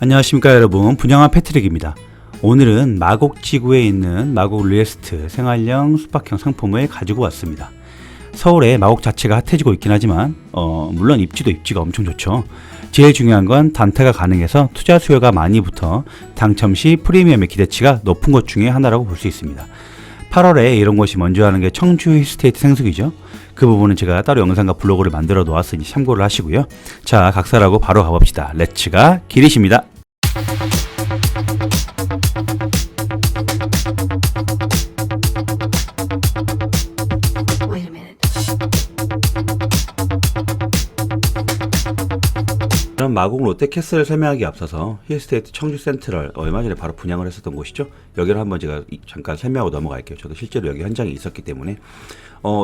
안녕하십니까 여러분, 분양한 패트릭입니다. 오늘은 마곡지구에 있는 마곡 리에스트 생활형 숙박형 상품을 가지고 왔습니다. 서울에 마곡 자체가 핫해지고 있긴 하지만 물론 입지가 엄청 좋죠. 제일 중요한 건 단타가 가능해서 투자 수요가 많이 붙어 당첨 시 프리미엄의 기대치가 높은 것 중에 하나라고 볼 수 있습니다. 8월에 이런 곳이 먼저 하는 게 청주 힐스테이트 생수기죠. 그 부분은 제가 따로 영상과 블로그를 만들어 놓았으니 참고를 하시고요. 자, 각설하고 바로 가봅시다. 렛츠가 기리십니다. 그럼 마곡 롯데캐슬을 설명하기 앞서서 힐스테이트 청주 센트럴 얼마 전에 바로 분양을 했었던 곳이죠. 여기를 한번 제가 잠깐 설명하고 넘어갈게요. 저도 실제로 여기 현장에 있었기 때문에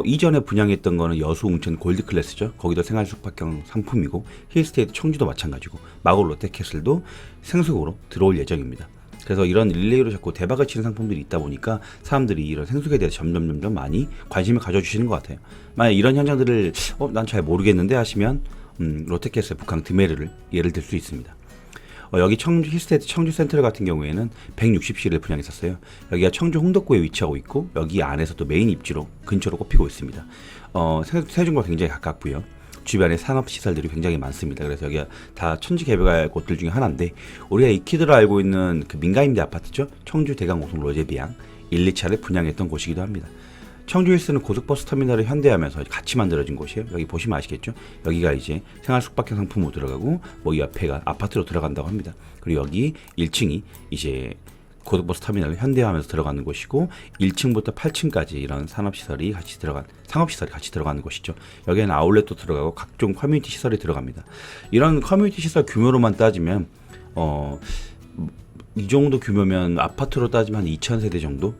이전에 분양했던 거는 여수 웅천 골드클래스죠. 거기도 생활 숙박형 상품이고 힐스테이트 청주도 마찬가지고 마곡 롯데캐슬도 생수국으로 들어올 예정입니다. 그래서 이런 릴레이로 자꾸 대박을 치는 상품들이 있다 보니까 사람들이 이런 생수에 대해서 점점 많이 관심을 가져주시는 것 같아요. 만약 이런 현장들을 난 잘 모르겠는데 하시면 롯데캐슬 북항 드메르를 예를 들 수 있습니다. 여기 청주 힐스테이트 청주 센트럴 같은 경우에는 160실을 분양했었어요. 여기가 청주 홍덕구에 위치하고 있고 여기 안에서 또 메인 입지로 근처로 꼽히고 있습니다. 세종과 굉장히 가깝고요. 주변에 산업시설들이 굉장히 많습니다. 그래서 여기가 다 천지개발할 곳들 중에 하나인데 우리가 익히들어 알고 있는 그 민가임대 아파트죠. 청주 대강 5송 로제비앙 1, 2차를 분양했던 곳이기도 합니다. 청주 힐스는 고속버스 터미널을 현대하면서 같이 만들어진 곳이에요. 여기 보시면 아시겠죠? 여기가 이제 생활 숙박형 상품으로 들어가고 이 옆에가 아파트로 들어간다고 합니다. 그리고 여기 1층이 이제 고속버스 터미널을 현대화하면서 들어가는 곳이고 1층부터 8층까지 이런 상업시설이 같이 들어가는 곳이죠. 여기에는 아울렛도 들어가고 각종 커뮤니티 시설이 들어갑니다. 이런 커뮤니티 시설 규모로만 따지면 이 정도 규모면 아파트로 따지면 한 2000세대 정도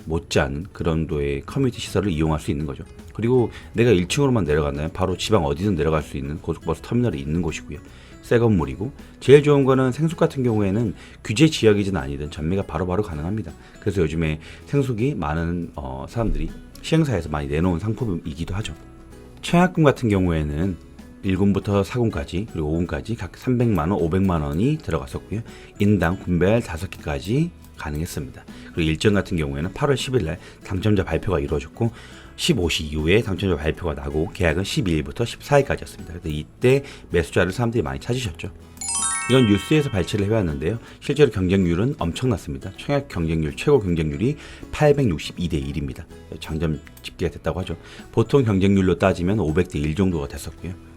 못지않은 그런 도의 커뮤니티 시설을 이용할 수 있는 거죠. 그리고 내가 1층으로만 내려간다면 바로 지방 어디든 내려갈 수 있는 고속버스 터미널이 있는 곳이고요. 새 건물이고 제일 좋은 거는 생숙 같은 경우에는 규제 지역이든 아니든 전매가 바로바로 가능합니다. 그래서 요즘에 생숙이 많은 사람들이 시행사에서 많이 내놓은 상품이기도 하죠. 청약금 같은 경우에는 1군부터 4군까지 그리고 5군까지 각 300만원, 500만원이 들어갔었고요. 인당 군별 5개까지 가능했습니다. 그리고 일정 같은 경우에는 8월 10일 날 당첨자 발표가 이루어졌고 15시 이후에 당첨자 발표가 나고 계약은 12일부터 14일까지였습니다. 그래서 이때 매수자를 사람들이 많이 찾으셨죠. 이건 뉴스에서 발췌를 해왔는데요. 실제로 경쟁률은 엄청났습니다. 청약 경쟁률 최고 경쟁률이 862대 1입니다. 장점 집계가 됐다고 하죠. 보통 경쟁률로 따지면 500대 1 정도가 됐었고요.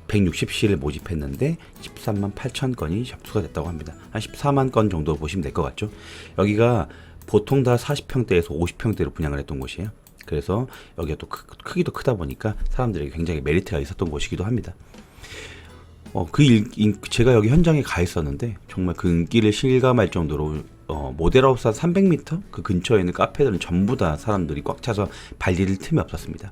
160실을 모집했는데 13만 8천 건이 접수가 됐다고 합니다. 한 14만 건 정도 보시면 될 것 같죠. 여기가 보통 다 40평대에서 50평대로 분양을 했던 곳이에요. 그래서 여기가 또 크기도 크다 보니까 사람들에게 굉장히 메리트가 있었던 곳이기도 합니다. 제가 여기 현장에 가 있었는데 정말 그 인기를 실감할 정도로 모델하우스 한 300m 그 근처에 있는 카페들은 전부 다 사람들이 꽉 차서 발디딜 틈이 없었습니다.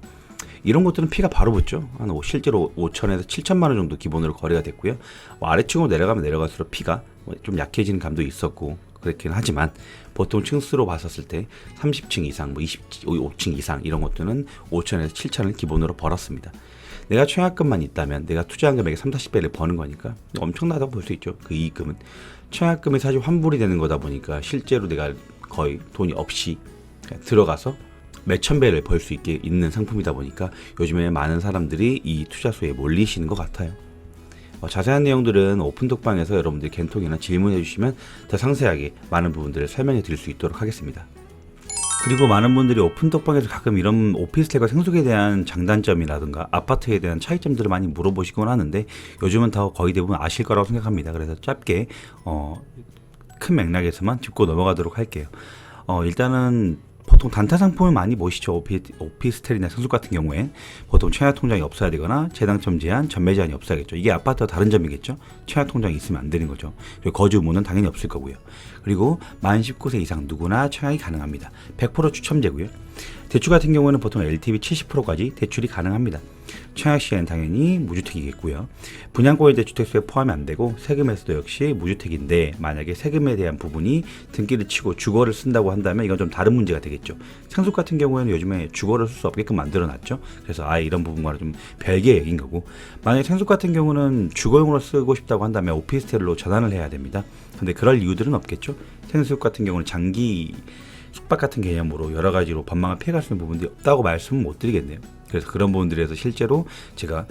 이런 것들은 피가 바로 붙죠. 실제로 5천에서 7천만 원 정도 기본으로 거래가 됐고요. 아래층으로 내려가면 내려갈수록 피가 좀 약해지는 감도 있었고 그렇긴 하지만 보통 층수로 봤었을 때 30층 이상, 25층 이상 이런 것들은 5천에서 7천을 기본으로 벌었습니다. 내가 청약금만 있다면 내가 투자한 금액의 30-40배를 버는 거니까 엄청나다고 볼 수 있죠. 그 이익금은. 청약금이 사실 환불이 되는 거다 보니까 실제로 내가 거의 돈이 없이 들어가서 몇천 배를 벌 수 있게 있는 상품이다 보니까 요즘에 많은 사람들이 이 투자소에 몰리시는 것 같아요. 자세한 내용들은 오픈톡방에서 여러분들이 겐톡이나 질문해 주시면 더 상세하게 많은 부분들을 설명해 드릴 수 있도록 하겠습니다. 그리고 많은 분들이 오픈톡방에서 가끔 이런 오피스텔과 생숙에 대한 장단점이라든가 아파트에 대한 차이점들을 많이 물어보시곤 하는데 요즘은 다 거의 대부분 아실 거라고 생각합니다. 그래서 짧게 큰 맥락에서만 짚고 넘어가도록 할게요. 일단은 보통 단타 상품을 많이 보시죠. 오피스텔이나 생숙 같은 경우에 보통 청약 통장이 없어야 되거나 재당첨 제한, 전매 제한이 없어야겠죠. 이게 아파트와 다른 점이겠죠. 청약 통장이 있으면 안 되는 거죠. 거주 의무는 당연히 없을 거고요. 그리고 만 19세 이상 누구나 청약이 가능합니다. 100% 추첨제고요. 대출 같은 경우에는 보통 LTV 70%까지 대출이 가능합니다. 청약 시에는 당연히 무주택이겠고요. 분양권에 대해 주택수에 포함이 안 되고 세금에서도 역시 무주택인데 만약에 세금에 대한 부분이 등기를 치고 주거를 쓴다고 한다면 이건 좀 다른 문제가 되겠죠. 상속 같은 경우에는 요즘에 주거를 쓸 수 없게끔 만들어놨죠. 그래서 아예 이런 부분과는 좀 별개의 얘기인 거고, 만약에 상속 같은 경우는 주거용으로 쓰고 싶다고 한다면 오피스텔로 전환을 해야 됩니다. 근데 그럴 이유들은 없겠죠. 상속 같은 경우는 장기 숙박 같은 개념으로 여러 가지로 법망을 피해갈 수 있는 부분들이 없다고 말씀은 못 드리겠네요. 그래서 그런 부분들에서 실제로 제가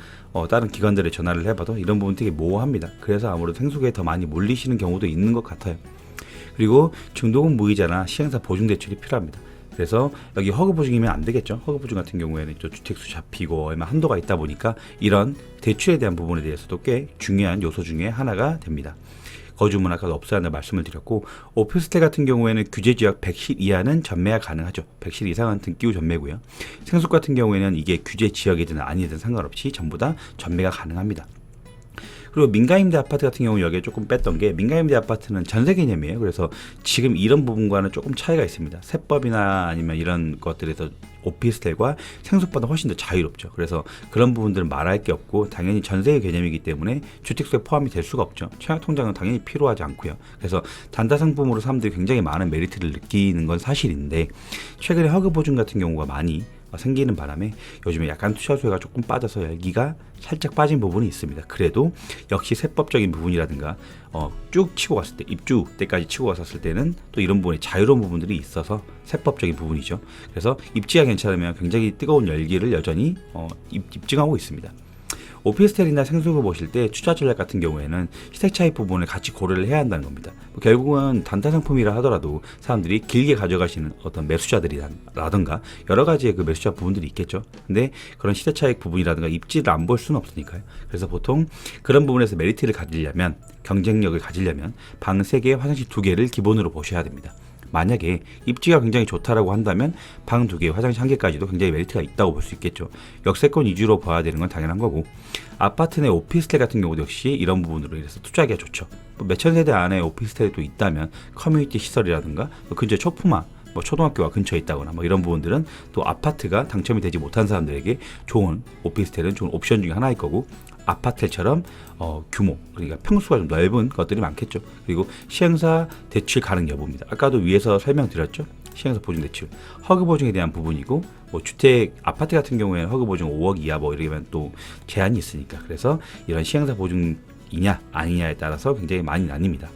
다른 기관들에 전화를 해봐도 이런 부분 되게 모호합니다. 그래서 아무래도 생수에 더 많이 몰리시는 경우도 있는 것 같아요. 그리고 중도금 무이자나 시행사 보증대출이 필요합니다. 그래서 여기 허그보증이면 안 되겠죠. 허그보증 같은 경우에는 또 주택수 잡히고 얼마 한도가 있다 보니까 이런 대출에 대한 부분에 대해서도 꽤 중요한 요소 중에 하나가 됩니다. 거주문 아까도 없어야 말씀을 드렸고, 오피스텔 같은 경우에는 규제지역 100실 이하는 전매가 가능하죠. 100실 이상은 등기 후 전매고요. 생숙 같은 경우에는 이게 규제지역이든 아니든 상관없이 전부 다 전매가 가능합니다. 그리고 민간임대 아파트 같은 경우 여기에 조금 뺐던 게, 민간임대 아파트는 전세 개념이에요. 그래서 지금 이런 부분과는 조금 차이가 있습니다. 세법이나 아니면 이런 것들에서 오피스텔과 생수보다 훨씬 더 자유롭죠. 그래서 그런 부분들은 말할 게 없고 당연히 전세의 개념이기 때문에 주택수에 포함이 될 수가 없죠. 청약통장은 당연히 필요하지 않고요. 그래서 단타상품으로 사람들이 굉장히 많은 메리트를 느끼는 건 사실인데, 최근에 허그보증 같은 경우가 많이 생기는 바람에 요즘에 약간 투자 수요가 조금 빠져서 열기가 살짝 빠진 부분이 있습니다. 그래도 역시 세법적인 부분이라든가 쭉 치고 갔을 때, 입주 때까지 치고 갔었을 때는 또 이런 부분에 자유로운 부분들이 있어서 세법적인 부분이죠. 그래서 입지가 괜찮으면 굉장히 뜨거운 열기를 여전히 입증하고 있습니다. 오피스텔이나 생수를 보실 때 투자 전략 같은 경우에는 시세 차익 부분을 같이 고려를 해야 한다는 겁니다. 결국은 단타 상품이라 하더라도 사람들이 길게 가져가시는 어떤 매수자들이라든가 여러 가지의 그 매수자 부분들이 있겠죠. 근데 그런 시세 차익 부분이라든가 입지를 안 볼 수는 없으니까요. 그래서 보통 그런 부분에서 메리트를 가지려면, 경쟁력을 가지려면 방 3개, 화장실 2개를 기본으로 보셔야 됩니다. 만약에 입지가 굉장히 좋다라고 한다면 방 2개, 화장실 1개까지도 굉장히 메리트가 있다고 볼 수 있겠죠. 역세권 위주로 봐야 되는 건 당연한 거고, 아파트 내 오피스텔 같은 경우도 역시 이런 부분으로 인해서 투자하기가 좋죠. 몇천 세대 안에 오피스텔이 또 있다면 커뮤니티 시설이라든가 근처에 초품화, 초등학교가 근처에 있다거나 이런 부분들은 또 아파트가 당첨이 되지 못한 사람들에게 좋은 오피스텔은 좋은 옵션 중에 하나일 거고, 아파트처럼 규모, 그러니까 평수가 좀 넓은 것들이 많겠죠. 그리고 시행사 대출 가능 여부입니다. 아까도 위에서 설명드렸죠. 시행사 보증 대출, 허그 보증에 대한 부분이고, 주택 아파트 같은 경우에는 허그 보증 5억 이하 이러면 또 제한이 있으니까, 그래서 이런 시행사 보증이냐 아니냐에 따라서 굉장히 많이 나뉩니다.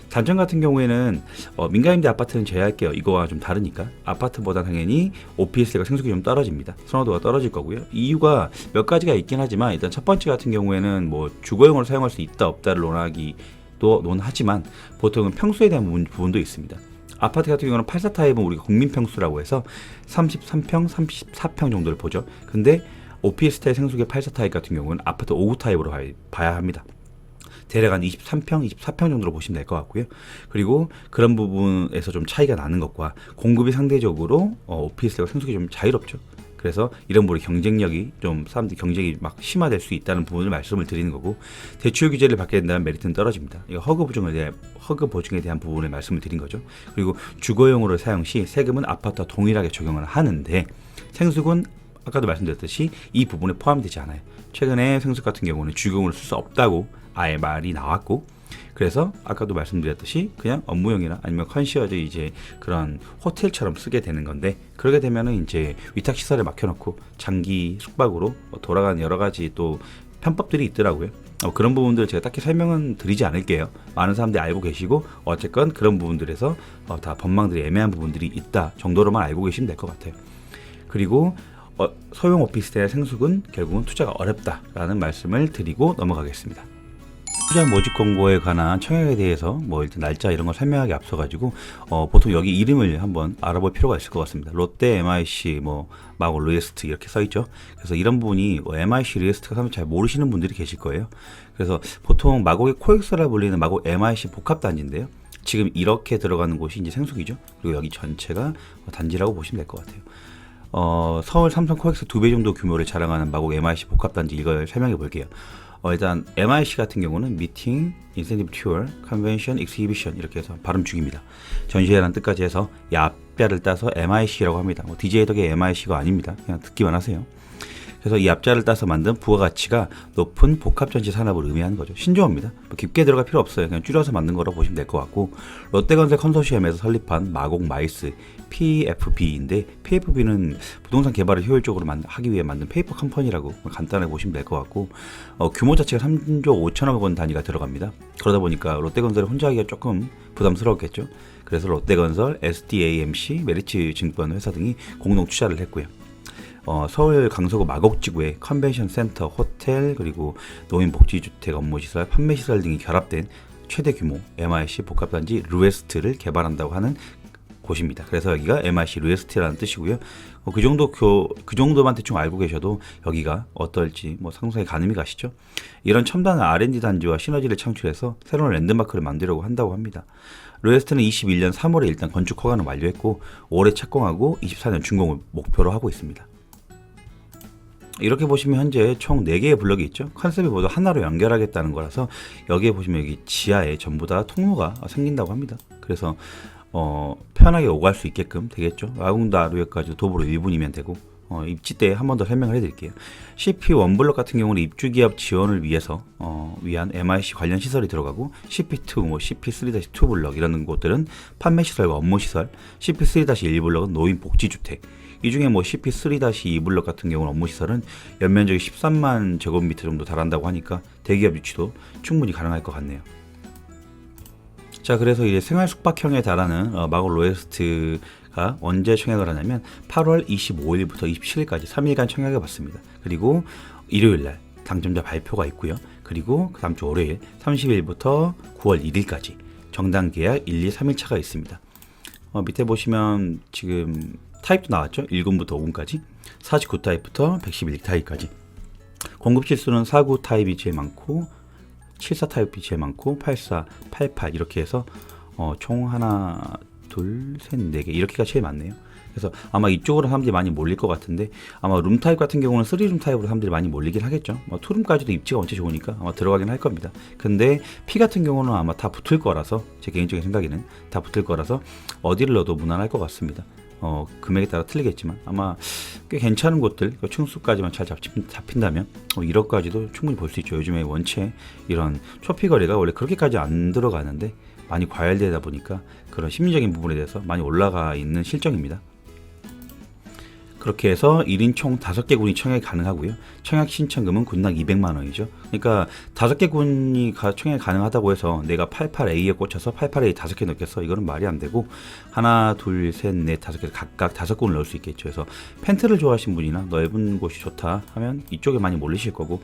단점 같은 경우에는 민간임대 아파트는 제외할게요. 이거와 좀 다르니까. 아파트보다 당연히 오피스텔과 생수기 좀 떨어집니다. 선호도가 떨어질 거고요. 이유가 몇 가지가 있긴 하지만, 일단 첫 번째 같은 경우에는 주거용으로 사용할 수 있다 없다를 논하지만 보통은 평수에 대한 부분도 있습니다. 아파트 같은 경우는 84 타입은 우리가 국민평수라고 해서 33평, 34평 정도를 보죠. 근데 오피스텔 생수기 84 타입 같은 경우는 아파트 59 타입으로 봐야 합니다. 대략 한 23평, 24평 정도로 보시면 될 것 같고요. 그리고 그런 부분에서 좀 차이가 나는 것과, 공급이 상대적으로 오피스텔과 생수기 좀 자유롭죠. 그래서 이런 부분의 경쟁력이 좀, 사람들이 경쟁이 막 심화될 수 있다는 부분을 말씀을 드리는 거고, 대출 규제를 받게 된다면 메리트는 떨어집니다. 이거 허그 보증에 대한 부분을 말씀을 드린 거죠. 그리고 주거용으로 사용 시 세금은 아파트와 동일하게 적용을 하는데, 생수는 아까도 말씀드렸듯이 이 부분에 포함되지 않아요. 최근에 생수 같은 경우는 주거용으로 쓸 수 없다고 아예 말이 나왔고, 그래서 아까도 말씀드렸듯이 그냥 업무용이나 아니면 컨시어지 이제 그런 호텔처럼 쓰게 되는 건데, 그러게 되면은 이제 위탁 시설에 맡겨놓고 장기 숙박으로 돌아가는 여러 가지 또 편법들이 있더라고요. 그런 부분들 제가 딱히 설명은 드리지 않을게요. 많은 사람들이 알고 계시고, 어쨌건 그런 부분들에서 다 법망들이 애매한 부분들이 있다 정도로만 알고 계시면 될 것 같아요. 그리고 소형 오피스텔 생수는 결국은 투자가 어렵다라는 말씀을 드리고 넘어가겠습니다. 투자 모집 공고에 관한 청약에 대해서 일단 날짜 이런 걸 설명하기 앞서가지고 보통 여기 이름을 한번 알아볼 필요가 있을 것 같습니다. 롯데, MIC, 마곡, 리에스트 이렇게 써있죠. 그래서 이런 부분이 MIC, 리에스트가 사실 잘 모르시는 분들이 계실 거예요. 그래서 보통 마곡의 코엑스라 불리는 마곡 MIC 복합단지인데요. 지금 이렇게 들어가는 곳이 이제 생수기죠. 그리고 여기 전체가 단지라고 보시면 될 것 같아요. 서울 삼성 코엑스 2배 정도 규모를 자랑하는 마곡 MIC 복합단지, 이걸 설명해 볼게요. 일단 MIC 같은 경우는 미팅, 인센티브 튜어, 컨벤션, 익스히비션 이렇게 해서 발음 중입니다. 전시회라는 뜻까지 해서 앞자를 따서 MIC라고 합니다. DJ 덕의 MIC가 아닙니다. 그냥 듣기만 하세요. 그래서 이 앞자를 따서 만든 부가가치가 높은 복합전지 산업을 의미하는 거죠. 신조어입니다. 깊게 들어갈 필요 없어요. 그냥 줄여서 만든 거라고 보시면 될 것 같고, 롯데건설 컨소시엄에서 설립한 마곡 마이스 PFB인데, PFB는 부동산 개발을 효율적으로 하기 위해 만든 페이퍼 컴퍼니라고 간단하게 보시면 될 것 같고, 규모 자체가 3조 5천억 원 단위가 들어갑니다. 그러다 보니까 롯데건설이 혼자 하기가 조금 부담스러웠겠죠. 그래서 롯데건설, SDAMC, 메리츠 증권 회사 등이 공동 투자를 했고요. 서울 강서구 마곡지구에 컨벤션 센터, 호텔, 그리고 노인복지주택, 업무시설, 판매시설 등이 결합된 최대 규모 MIC 복합단지 루에스트를 개발한다고 하는 곳입니다. 그래서 여기가 MIC 루에스트라는 뜻이고요. 그 정도만 대충 알고 계셔도 여기가 어떨지 상상이 가늠이 가시죠. 이런 첨단 R&D 단지와 시너지를 창출해서 새로운 랜드마크를 만들려고 한다고 합니다. 루에스트는 21년 3월에 일단 건축 허가는 완료했고, 올해 착공하고 24년 준공을 목표로 하고 있습니다. 이렇게 보시면 현재 총 4개의 블럭이 있죠. 컨셉이 모두 하나로 연결하겠다는 거라서 여기에 보시면 여기 지하에 전부 다 통로가 생긴다고 합니다. 그래서 편하게 오갈 수 있게끔 되겠죠. 와궁다루역까지 도보로 1분이면 되고, 입지 때 한 번 더 설명을 해드릴게요. CP 원블럭 같은 경우는 입주기업 지원을 위해서 위한 MIC 관련 시설이 들어가고, CP2, CP3-2 블럭 이런 곳들은 판매시설과 업무시설, CP3-1 블럭은 노인복지주택, 이 중에 CP3-2 블럭 같은 경우는 업무시설은 연면적이 13만 제곱미터 정도 달한다고 하니까 대기업 유치도 충분히 가능할 것 같네요. 자, 그래서 이제 생활 숙박형에 달하는 마곡 로에스트가 언제 청약을 하냐면 8월 25일부터 27일까지 3일간 청약해 봤습니다. 그리고 일요일날 당첨자 발표가 있고요. 그리고 그 다음 주 월요일 30일부터 9월 1일까지 정당 계약 1, 2, 3일차가 있습니다. 밑에 보시면 지금 타입도 나왔죠. 1군부터 5군까지 49 타입부터 111 타입까지. 공급 실수는 49 타입이 제일 많고, 74 타입이 제일 많고, 84, 88 이렇게 해서 총 하나, 둘, 셋, 4개 이렇게가 제일 많네요. 그래서 아마 이쪽으로 사람들이 많이 몰릴 것 같은데, 아마 룸 타입 같은 경우는 3룸 타입으로 사람들이 많이 몰리긴 하겠죠. 2룸까지도 입지가 원체 좋으니까 아마 들어가긴 할 겁니다. 근데 P 같은 경우는 아마 다 붙을 거라서, 제 개인적인 생각에는 다 붙을 거라서 어디를 넣어도 무난할 것 같습니다. 금액에 따라 틀리겠지만 아마 꽤 괜찮은 곳들, 층수까지만 잘 잡힌다면 1억까지도 충분히 볼 수 있죠. 요즘에 원체 이런 초피 거래가 원래 그렇게까지 안 들어가는데 많이 과열되다 보니까 그런 심리적인 부분에 대해서 많이 올라가 있는 실정입니다. 그렇게 해서 1인 총 5개 군이 청약이 가능하고요. 청약 신청금은 군당 200만 원이죠. 그러니까 5개 군이 청약이 가능하다고 해서 내가 88A에 꽂혀서 88A 5개 넣겠어? 이거는 말이 안 되고, 하나, 둘, 셋, 넷, 5개 각각 5군을 넣을 수 있겠죠. 그래서 펜트를 좋아하시는 분이나 넓은 곳이 좋다 하면 이쪽에 많이 몰리실 거고,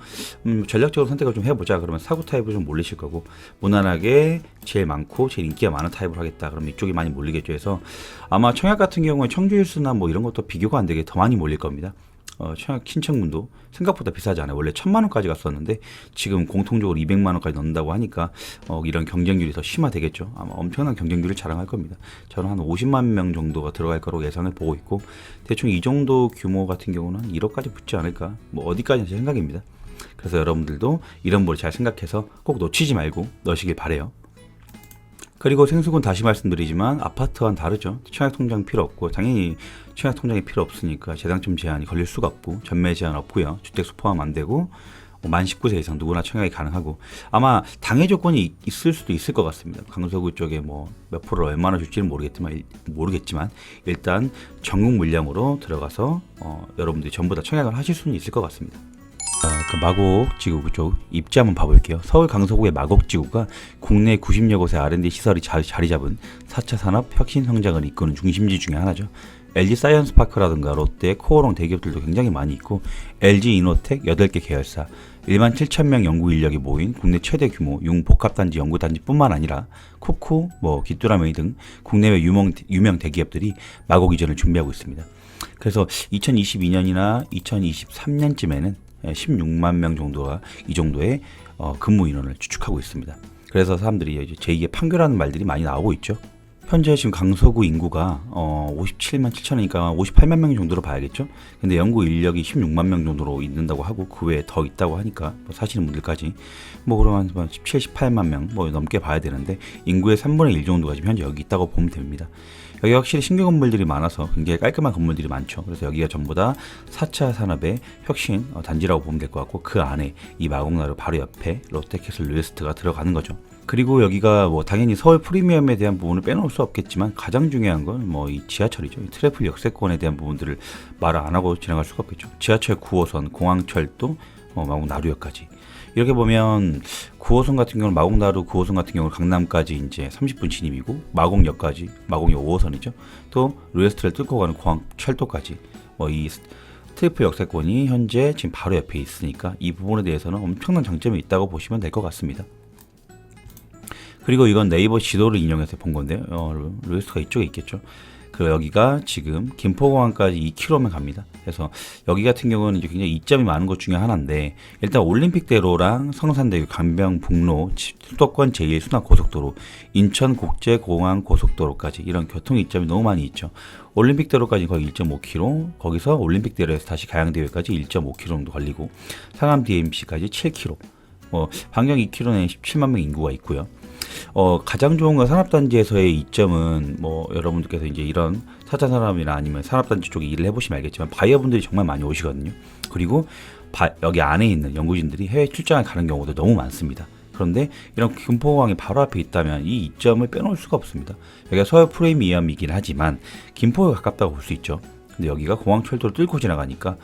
전략적으로 선택을 좀 해보자 그러면 4구 타입으로 좀 몰리실 거고, 무난하게 제일 많고 제일 인기가 많은 타입으로 하겠다 그러면 이쪽이 많이 몰리겠죠. 해서 아마 청약 같은 경우에 청주일수나 이런 것도 비교가 안 되게 더 많이 몰릴 겁니다. 청약 신청문도 생각보다 비싸지 않아요. 원래 1,000만 원까지 갔었는데 지금 공통적으로 200만 원까지 넣는다고 하니까 이런 경쟁률이 더 심화되겠죠. 아마 엄청난 경쟁률을 자랑할 겁니다. 저는 한 50만 명 정도가 들어갈 거라고 예상을 보고 있고, 대충 이 정도 규모 같은 경우는 한 1억까지 붙지 않을까, 어디까지 제 생각입니다. 그래서 여러분들도 이런 걸 잘 생각해서 꼭 놓치지 말고 넣으시길 바래요. 그리고 생수군 다시 말씀드리지만 아파트와는 다르죠. 청약통장 필요 없고, 당연히 청약통장이 필요 없으니까 재당첨 제한이 걸릴 수가 없고, 전매 제한 없고요. 주택수 포함 안 되고, 만 19세 이상 누구나 청약이 가능하고, 아마 당해 조건이 있을 수도 있을 것 같습니다. 강서구 쪽에 몇 프로 얼마나 줄지는 모르겠지만 일단 전국 물량으로 들어가서 여러분들이 전부 다 청약을 하실 수는 있을 것 같습니다. 그 마곡지구 쪽 입지 한번 봐볼게요. 서울 강서구의 마곡지구가 국내 90여 곳의 R&D 시설이 자리 잡은 4차 산업 혁신 성장을 이끄는 중심지 중에 하나죠. LG 사이언스파크라든가 롯데, 코오롱 대기업들도 굉장히 많이 있고, LG 이노텍 8개 계열사, 1만 7,000명 연구 인력이 모인 국내 최대 규모 융복합단지 연구단지뿐만 아니라 쿠쿠, 귀뚜라미 등 국내외 유명 대기업들이 마곡 이전을 준비하고 있습니다. 그래서 2022년이나 2023년쯤에는 16만 명 정도가 이 정도의 근무 인원을 추측하고 있습니다. 그래서 사람들이 이제 제2의 판교라는 말들이 많이 나오고 있죠. 현재 지금 강서구 인구가 57만 7천이니까 58만 명 정도로 봐야겠죠. 근데 연구 인력이 16만 명 정도로 있는다고 하고 그 외에 더 있다고 하니까 뭐 사시는 분들까지 뭐 그러면 17, 18만 명 뭐 넘게 봐야 되는데 인구의 3분의 1 정도가 지금 현재 여기 있다고 보면 됩니다. 여기 확실히 신규 건물들이 많아서 굉장히 깔끔한 건물들이 많죠. 그래서 여기가 전부 다 4차 산업의 혁신 단지라고 보면 될 것 같고 그 안에 이 마곡나루 바로 옆에 롯데캐슬 류에스트가 들어가는 거죠. 그리고 여기가 뭐 당연히 서울 프리미엄에 대한 부분을 빼놓을 수 없겠지만 가장 중요한 건 뭐 이 지하철이죠. 이 트래플 역세권에 대한 부분들을 말을 안 하고 지나갈 수가 없겠죠. 지하철 9호선, 공항철도, 마곡나루역까지. 이렇게 보면 9호선 같은 경우는 마곡나루 9호선 같은 경우는 강남까지 이제 30분 진입이고 마곡역까지 마곡역 5호선이죠. 또 류에스트를 뚫고 가는 공항철도까지 이 트리플 역세권이 현재 지금 바로 옆에 있으니까 이 부분에 대해서는 엄청난 장점이 있다고 보시면 될 것 같습니다. 그리고 이건 네이버 지도를 인용해서 본 건데요. 류에스트가 이쪽에 있겠죠. 그리고 여기가 지금 김포공항까지 2km면 갑니다. 그래서 여기 같은 경우는 이제 굉장히 이점이 많은 것 중에 하나인데 일단 올림픽대로랑 성산대교 강변북로 수도권 제1순환고속도로 인천국제공항 고속도로까지 이런 교통 이점이 너무 많이 있죠. 올림픽대로까지 거의 1.5km, 거기서 올림픽대로에서 다시 가양대교까지 1.5km 정도 걸리고 상암 DMC까지 7km, 반경 2km에 17만 명 인구가 있고요. 가장 좋은 건 산업단지에서의 이점은 여러분들께서 이제 이런 4차 산업이나 아니면 산업단지 쪽에 일을 해보시면 알겠지만 바이어분들이 정말 많이 오시거든요. 그리고 여기 안에 있는 연구진들이 해외 출장을 가는 경우도 너무 많습니다. 그런데 이런 김포공항이 바로 앞에 있다면 이 이점을 빼놓을 수가 없습니다. 여기가 서울 프리미엄이긴 하지만 김포에 가깝다고 볼 수 있죠. 근데 여기가 공항철도를 뚫고 지나가니까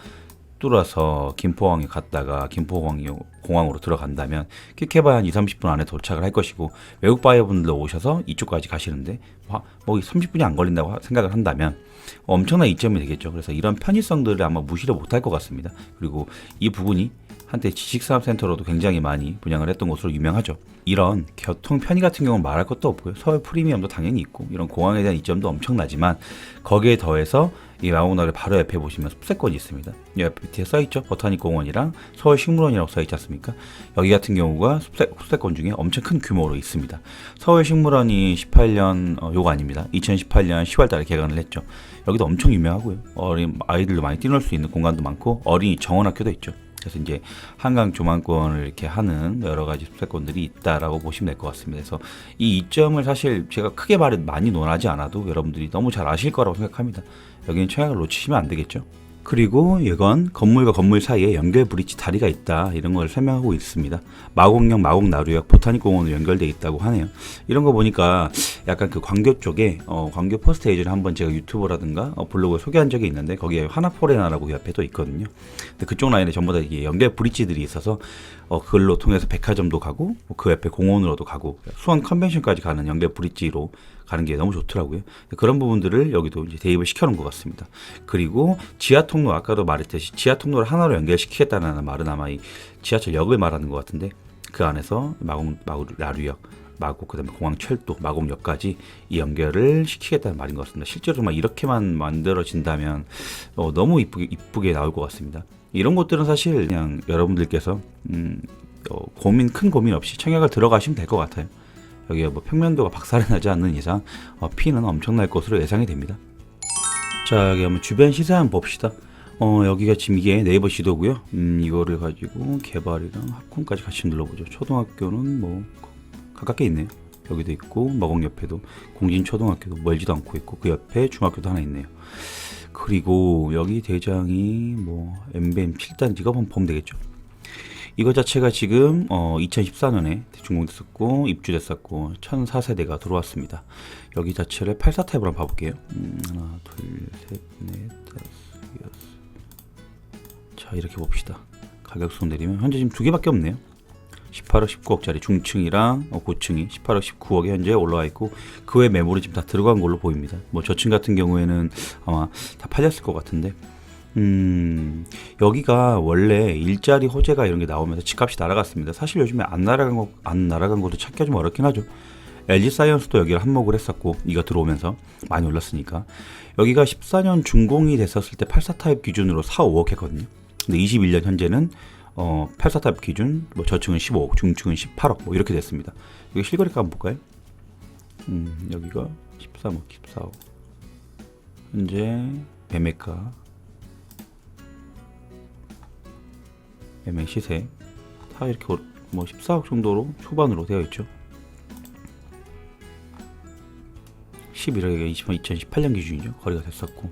뚫어서 김포공항에 갔다가 김포공항으로 들어간다면 퀵해봐야 한 2-30분 안에 도착을 할 것이고 외국 바이어분들 오셔서 이쪽까지 가시는데 30분이 안 걸린다고 생각을 한다면 엄청난 이점이 되겠죠. 그래서 이런 편의성들을 아마 무시를 못할 것 같습니다. 그리고 이 부분이 한때 지식산업센터로도 굉장히 많이 분양을 했던 곳으로 유명하죠. 이런 교통 편의 같은 경우는 말할 것도 없고요. 서울 프리미엄도 당연히 있고 이런 공항에 대한 이점도 엄청나지만 거기에 더해서 이 마곡나루 바로 옆에 보시면 숲세권이 있습니다. 옆에 밑에 써있죠. 보타닉공원이랑 서울식물원이라고 써있지 않습니까? 여기 같은 경우가 숲세권 중에 엄청 큰 규모로 있습니다. 서울식물원이 18년 요거 아닙니다. 2018년 10월 달에 개관을 했죠. 여기도 엄청 유명하고요. 어린 아이들도 많이 뛰놀 수 있는 공간도 많고 어린이 정원학교도 있죠. 그래서 이제 한강 조망권을 이렇게 하는 여러 가지 숲세권들이 있다라고 보시면 될 것 같습니다. 그래서 이 이점을 사실 제가 크게 많이 논하지 않아도 여러분들이 너무 잘 아실 거라고 생각합니다. 여기는 청약을 놓치시면 안 되겠죠. 그리고 이건 건물과 건물 사이에 연결 브릿지 다리가 있다 이런 걸 설명하고 있습니다. 마곡역, 마곡나루역, 보타닉공원으로 연결되어 있다고 하네요. 이런 거 보니까 약간 그 광교 쪽에 광교 퍼스트 에이전을 한번 제가 유튜브라든가 블로그에 소개한 적이 있는데 거기에 하나포레나라고 옆에 또 있거든요. 근데 그쪽 라인에 전부 다 이게 연결 브릿지들이 있어서 그걸로 통해서 백화점도 가고 그 옆에 공원으로도 가고 수원 컨벤션까지 가는 연결 브릿지로 가는 게 너무 좋더라고요. 그런 부분들을 여기도 이제 대입을 시켜놓은 것 같습니다. 그리고 지하 통로 아까도 말했듯이 지하 통로를 하나로 연결시키겠다는 말은 아마 이 지하철역을 말하는 것 같은데 그 안에서 마곡나루역, 그다음에 공항철도, 마곡역까지 이 연결을 시키겠다는 말인 것 같습니다. 실제로 이렇게만 만들어진다면 너무 이쁘게 나올 것 같습니다. 이런 것들은 사실 그냥 여러분들께서 큰 고민 없이 청약을 들어가시면 될 것 같아요. 여기에 평면도가 박살이 나지 않는 이상 피는 엄청날 것으로 예상이 됩니다. 자, 여기 한번 주변 시세 한번 봅시다. 여기가 지금 이게 네이버 지도고요. 이거를 가지고 개발이랑 합군까지 같이 눌러보죠. 초등학교는 가깝게 있네요. 여기도 있고 마곡 옆에도 공진초등학교도 멀지도 않고 있고 그 옆에 중학교도 하나 있네요. 그리고 여기 대장이 MBM 7단지가 한번 보면 되겠죠. 이거 자체가 지금 2014년에 준공됐었고 입주됐었고 1004세대가 들어왔습니다. 여기 자체를 84타입으로 한번 봐볼게요. 하나, 둘, 셋, 넷, 다섯, 여섯. 자, 이렇게 봅시다. 가격수 내리면 현재 지금 두 개밖에 없네요. 18억, 19억짜리 중층이랑 고층이 18억, 19억에 현재 올라와 있고 그 외 매물이 지금 다 들어간 걸로 보입니다. 저층 같은 경우에는 아마 다 팔렸을 것 같은데 여기가 원래 일자리 호재가 이런 게 나오면서 집값이 날아갔습니다. 사실 요즘에 안 날아간 것도 찾기가 좀 어렵긴 하죠. LG사이언스도 여기를 한몫을 했었고 이거 들어오면서 많이 올랐으니까 여기가 14년 준공이 됐었을 때 84타입 기준으로 4, 5억 했거든요. 근데 21년 현재는 84타입 기준 저층은 15억, 중층은 18억 이렇게 됐습니다. 여기 실거래가 한번 볼까요? 여기가 13억, 14억. 현재 매매가, 매매 시세 다 이렇게 뭐 14억 정도로 초반으로 되어 있죠. 11억에 2018년 기준이죠. 거래가 됐었고,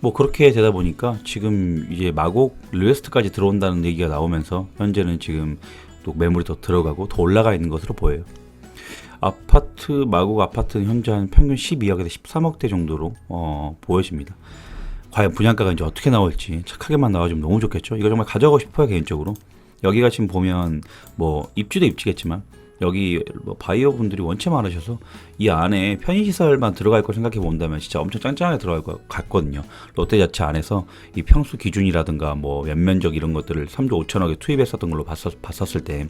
뭐 그렇게 되다 보니까 지금 이제 마곡 리웨스트까지 들어온다는 얘기가 나오면서 현재는 지금 또 매물이 더 들어가고 더 올라가 있는 것으로 보여요. 아파트, 마곡 아파트는 현재 한 평균 12억에서 13억대 정도로 보여집니다. 과연 분양가가 이제 어떻게 나올지 착하게만 나와주면 너무 좋겠죠. 이거 정말 가져가고 싶어요, 개인적으로. 여기가 지금 보면 뭐 입주도 입주겠지만 여기 뭐 바이어 분들이 원체 많으셔서 이 안에 편의시설만 들어갈 걸 생각해 본다면 진짜 엄청 짱짱하게 들어갈 것 같거든요. 롯데자체 안에서 이 평수 기준이라든가 뭐 연면적 이런 것들을 3조 5천억에 투입했었던 걸로 봤었을 때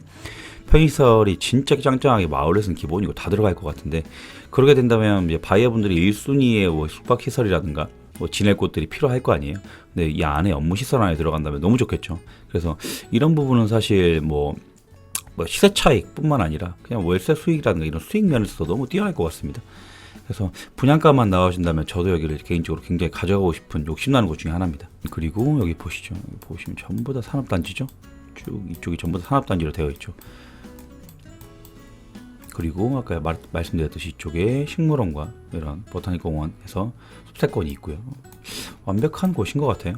편의시설이 진짜 짱짱하게 마을에서는 기본이고 다 들어갈 것 같은데, 그러게 된다면 이제 바이어 분들이 1순위의 뭐 숙박시설이라든가 뭐 지낼 곳들이 필요할 거 아니에요. 근데 이 안에 업무시설 안에 들어간다면 너무 좋겠죠. 그래서 이런 부분은 사실 뭐 시세 차익뿐만 아니라 그냥 월세 수익이라든가 이런 수익 면에서도 너무 뛰어날 것 같습니다. 그래서 분양가만 나와준다면 저도 여기를 개인적으로 굉장히 가져가고 싶은 욕심나는 곳 중에 하나입니다. 그리고 여기 보시죠. 여기 보시면 전부 다 산업단지죠. 쭉 이쪽이 전부 다 산업단지로 되어 있죠. 그리고 아까 말씀드렸듯이 이쪽에 식물원과 이런 보타닉공원에서 숲세권이 있고요. 완벽한 곳인 것 같아요.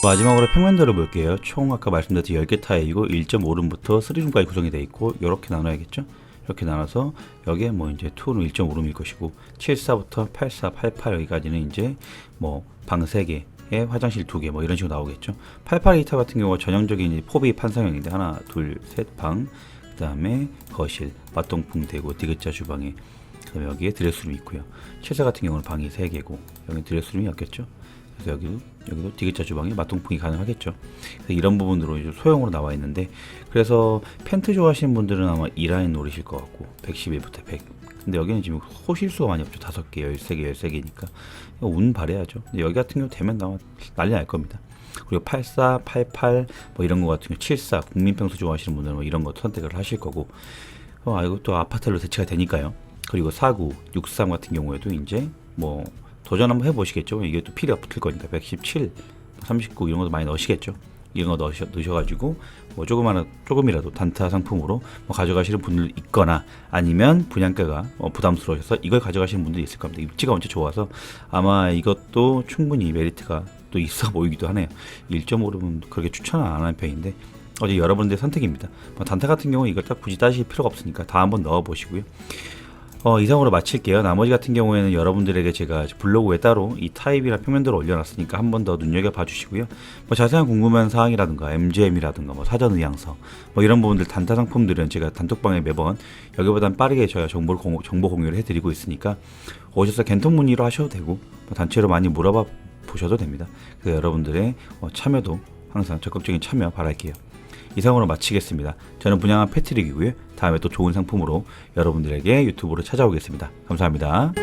마지막으로 평면도를 볼게요. 총 아까 말씀드렸듯이 10개 타입이고 1.5룸부터 3룸까지 구성이 되어 있고, 이렇게 나눠야겠죠. 이렇게 나눠서 여기에 뭐 이제 2룸 1.5룸일 것이고, 74부터 84, 88 여기까지는 이제 뭐 방 3개, 화장실 2개 뭐 이런 식으로 나오겠죠. 88 같은 경우가 전형적인 포비 판상형인데 하나, 둘, 셋 방, 그 다음에 거실, 맞동풍 대고 디귿자 주방에, 그 다음에 여기에 드레스룸이 있고요. 74 같은 경우는 방이 3개고 여기 드레스룸이 없겠죠. 그래서 여기도 디귿자 주방에 맞동풍이 가능하겠죠. 그래서 이런 부분으로 이제 소형으로 나와 있는데, 그래서 펜트 좋아하시는 분들은 아마 2라인 노리실 것 같고 111부터 100. 근데 여기는 지금 호실수가 많이 없죠. 5개, 13개, 13개니까 운 바래야죠. 근데 여기 같은 경우 되면 아마 난리 날 겁니다. 그리고 84, 88 뭐 이런 거 같은 경우 74 국민평수 좋아하시는 분들은 뭐 이런 거 선택을 하실 거고, 이것도 아파트로 대체가 되니까요. 그리고 49, 63 같은 경우에도 이제 뭐 도전 한번 해보시겠죠. 이게 또 필요가 붙을 거니까 117, 39 이런 것도 많이 넣으시겠죠. 이런 거 넣으셔가지고 뭐 조금이라도 단타 상품으로 뭐 가져가시는 분들 있거나, 아니면 분양가가 부담스러우셔서 이걸 가져가시는 분들이 있을 겁니다. 입지가 엄청 좋아서 아마 이것도 충분히 메리트가 또 있어 보이기도 하네요. 1.5룸은 그렇게 추천은 안 하는 편인데 어제 여러분들의 선택입니다. 단타 같은 경우 이걸 딱 굳이 따실 필요가 없으니까 다 한번 넣어 보시고요. 이상으로 마칠게요. 나머지 같은 경우에는 여러분들에게 제가 블로그에 따로 이 타입이나 평면도를 올려놨으니까 한 번 더 눈여겨봐 주시고요. 뭐 자세한 궁금한 사항이라든가 MGM이라든가 뭐 사전 의향서 뭐 이런 부분들 단타 상품들은 제가 단톡방에 매번 여기보단 빠르게 저희가 정보 공유를 해드리고 있으니까 오셔서 겐톡 문의로 하셔도 되고 뭐 단체로 많이 물어봐 보셔도 됩니다. 그래서 여러분들의 참여도 항상 적극적인 참여 바랄게요. 이상으로 마치겠습니다. 저는 분양한 패트릭이고요. 다음에 또 좋은 상품으로 여러분들에게 유튜브로 찾아오겠습니다. 감사합니다.